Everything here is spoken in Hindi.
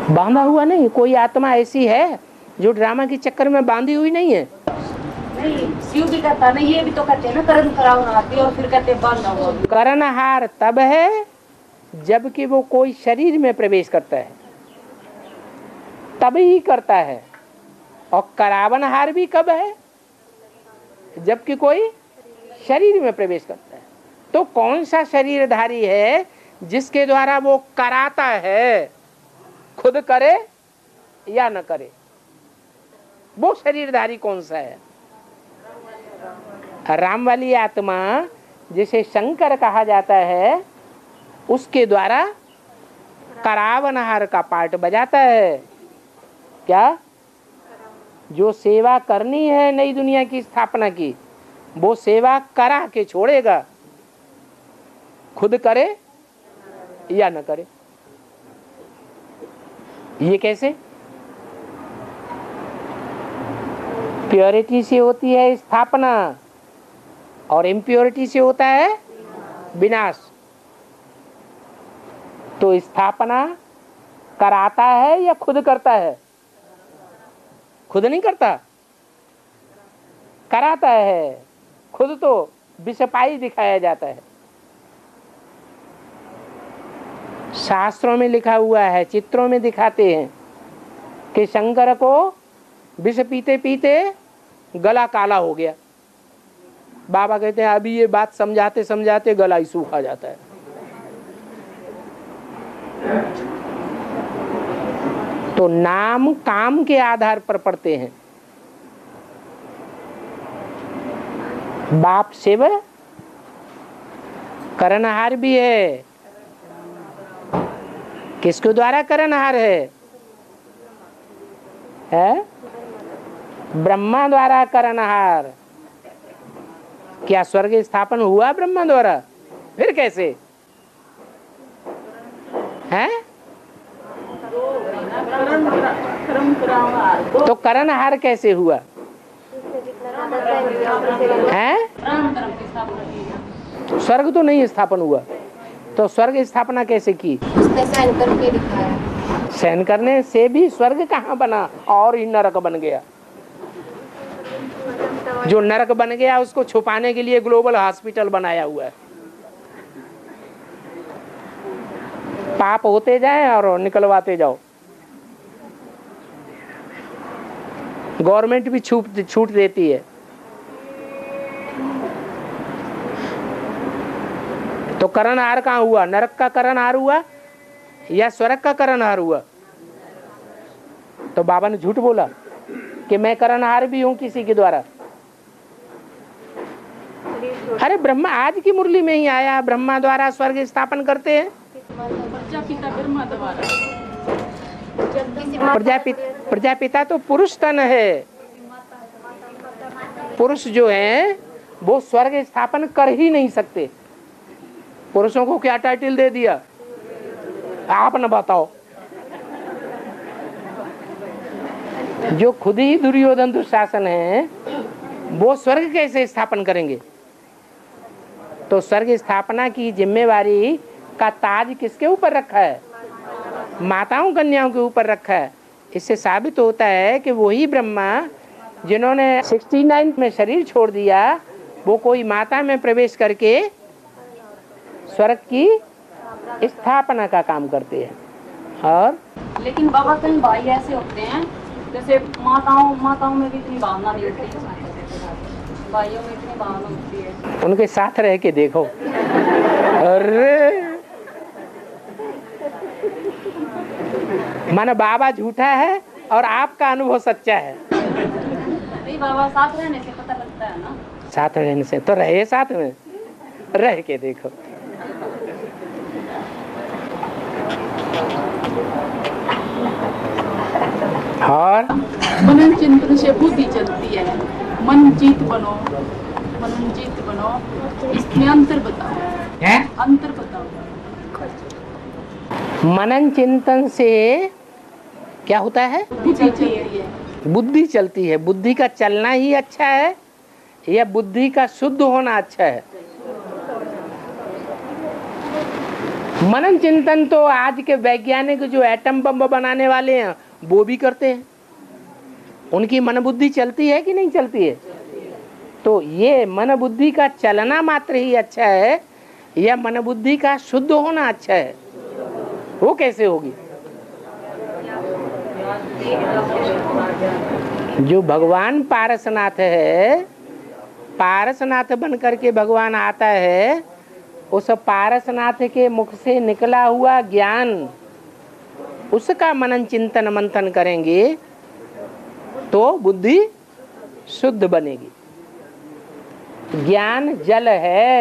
बांधा हुआ नहीं, कोई आत्मा ऐसी है जो ड्रामा के चक्कर में बांधी हुई नहीं है। नहीं, शिव भी करता ना, ये भी तो कहते हैं ना कर्म कराओ आती, और फिर कहते बांधा हुआ। करणहार तब है जबकि वो कोई शरीर में प्रवेश करता है, तभी करता है। और करावनहार भी कब है? जबकि कोई शरीर में प्रवेश करता है। तो कौन सा शरीरधारी है जिसके द्वारा वो कराता है, खुद करे या न करे? वो शरीरधारी कौन सा है? राम वाली आत्मा जिसे शंकर कहा जाता है, उसके द्वारा करावनहार का पार्ट बजाता है। क्या? जो सेवा करनी है नई दुनिया की स्थापना की, वो सेवा करा के छोड़ेगा, खुद करे या न करे। ये कैसे? प्योरिटी से होती है स्थापना और इम्प्योरिटी से होता है विनाश। तो स्थापना कराता है या खुद करता है? खुद नहीं करता, कराता है। खुद तो विषपाई दिखाया जाता है। शास्त्रों में लिखा हुआ है, चित्रों में दिखाते हैं कि शंकर को विष पीते पीते गला काला हो गया। बाबा कहते हैं अभी ये बात समझाते समझाते गला ही सूखा जाता है। तो नाम काम के आधार पर पढ़ते हैं। बाप शिव करणहार भी है। किसके द्वारा करणहार है? ब्रह्मा द्वारा करणहार। क्या स्वर्ग स्थापन हुआ ब्रह्मा द्वारा? फिर कैसे है? तो करणहार कैसे हुआ है? स्वर्ग तो नहीं स्थापन हुआ, तो स्वर्ग स्थापना कैसे की? सहन करके दिखाया। सहन करने से भी स्वर्ग कहाँ बना, और ही नरक बन गया। जो नरक बन गया उसको छुपाने के लिए ग्लोबल हॉस्पिटल बनाया हुआ है। पाप होते जाए और निकलवाते जाओ। गवर्नमेंट भी छूट देती है। तो करणहार कहाँ हुआ? नरक का करणहार हुआ या स्वर्ग का करणहार हुआ? तो बाबा ने झूठ बोला कि मैं करणहार भी हूं किसी के द्वारा। अरे ब्रह्मा आज की मुरली में ही आया, ब्रह्मा द्वारा स्वर्ग स्थापन करते हैं। प्रजापिता तो पुरुष तन है। पुरुष जो है वो स्वर्ग स्थापन कर ही नहीं सकते। पुरुषों को क्या टाइटल दे दिया, आप न बताओ। जो खुद ही दुर्योधन दुशासन है, वो स्वर्ग कैसे स्थापन करेंगे? तो स्वर्ग स्थापना की जिम्मेवारी का ताज किसके ऊपर रखा है? माताओं कन्याओं के ऊपर रखा है। इससे साबित होता है कि वही ब्रह्मा जिन्होंने 69 में शरीर छोड़ दिया, वो कोई माता में प्रवेश करके स्वर्ग की स्थापना का काम करते हैं। और लेकिन बाबा कई भाई ऐसे होते हैं, जैसे माताओं में भी इतनी भावना नहीं होती, भाइयों में इतनी भावना होती है। उनके साथ रह के देखो। अरे माना बाबा झूठा है और आपका अनुभव सच्चा है। नहीं बाबा, साथ रहने से पता लगता है ना। साथ रहने से तो रहे, साथ में रह के देखो। और मनन चिंतन से बुद्धि चलती है। मन जीत बनो, मनन जीत बनो। इसमें अंतर बताओ है? अंतर बताओ। मनन चिंतन से क्या होता है? बुद्धि चलती है। बुद्धि चलती है। बुद्धि का चलना ही अच्छा है या बुद्धि का शुद्ध होना अच्छा है? मनन चिंतन तो आज के वैज्ञानिक जो एटम बम बनाने वाले हैं वो भी करते हैं। उनकी मन बुद्धि चलती है कि नहीं चलती है? तो ये मन बुद्धि का चलना मात्र ही अच्छा है या मन बुद्धि का शुद्ध होना अच्छा है? वो कैसे होगी? जो भगवान पारसनाथ है, पारसनाथ बन करके भगवान आता है, उस पारसनाथ के मुख से निकला हुआ ज्ञान, उसका मनन चिंतन मंथन करेंगे तो बुद्धि शुद्ध बनेगी। ज्ञान जल है।